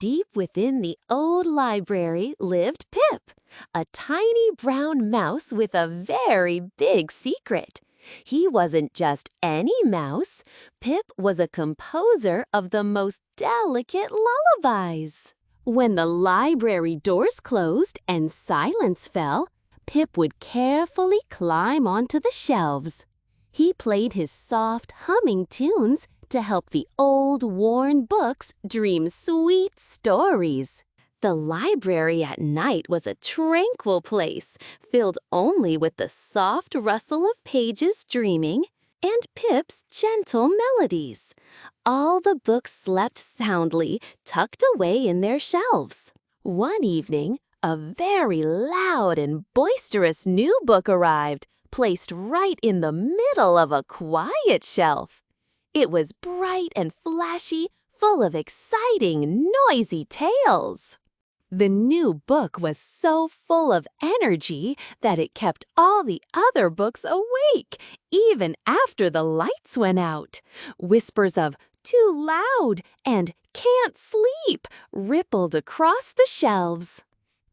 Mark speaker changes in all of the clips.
Speaker 1: Deep within the old library lived Pip, a tiny brown mouse with a very big secret. He wasn't just any mouse. Pip was a composer of the most delicate lullabies. When the library doors closed and silence fell, Pip would carefully climb onto the shelves. He played his soft, humming tunes to help the old, worn books dream sweet stories. The library at night was a tranquil place, filled only with the soft rustle of pages dreaming and Pip's gentle melodies. All the books slept soundly, tucked away in their shelves. One evening, a very loud and boisterous new book arrived, placed right in the middle of a quiet shelf. It was bright and flashy, full of exciting, noisy tales. The new book was so full of energy that it kept all the other books awake, even after the lights went out. Whispers of "too loud" and "can't sleep" rippled across the shelves.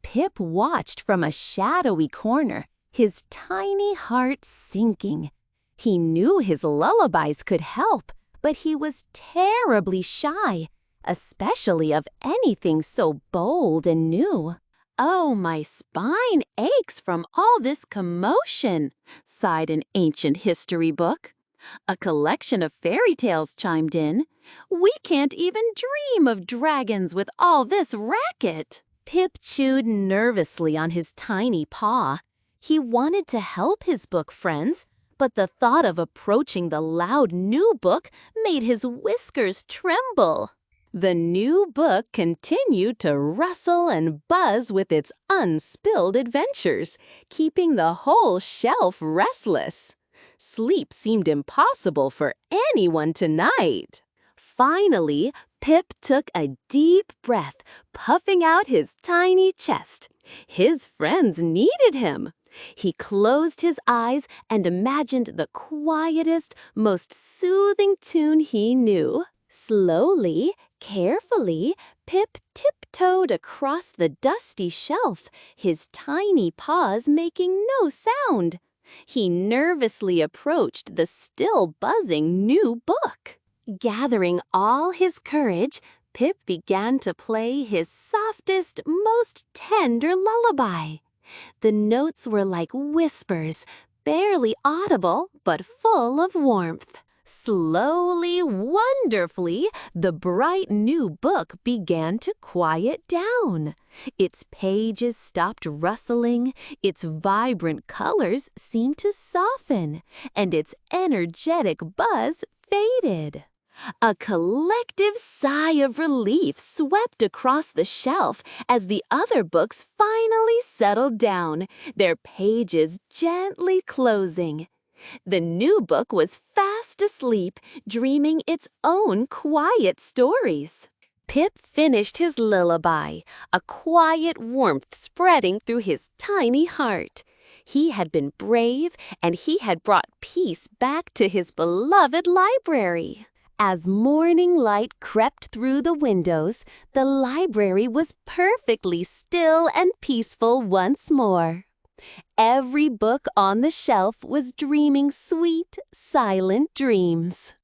Speaker 1: Pip watched from a shadowy corner, his tiny heart sinking. He knew his lullabies could help, but he was terribly shy, especially of anything so bold and new. "Oh, my spine aches from all this commotion," sighed an ancient history book. A collection of fairy tales chimed in. "We can't even dream of dragons with all this racket." Pip chewed nervously on his tiny paw. He wanted to help his book friends, but the thought of approaching the loud new book made his whiskers tremble. The new book continued to rustle and buzz with its unspilled adventures, keeping the whole shelf restless. Sleep seemed impossible for anyone tonight. Finally, Pip took a deep breath, puffing out his tiny chest. His friends needed him. He closed his eyes and imagined the quietest, most soothing tune he knew. Slowly, carefully, Pip tiptoed across the dusty shelf, his tiny paws making no sound. He nervously approached the still buzzing new book. Gathering all his courage, Pip began to play his softest, most tender lullaby. The notes were like whispers, barely audible but full of warmth. Slowly, wonderfully, the bright new book began to quiet down. Its pages stopped rustling, its vibrant colors seemed to soften, and its energetic buzz faded. A collective sigh of relief swept across the shelf as the other books finally settled down, their pages gently closing. The new book was fast asleep, dreaming its own quiet stories. Pip finished his lullaby, a quiet warmth spreading through his tiny heart. He had been brave, and he had brought peace back to his beloved library. As morning light crept through the windows, the library was perfectly still and peaceful once more. Every book on the shelf was dreaming sweet, silent dreams.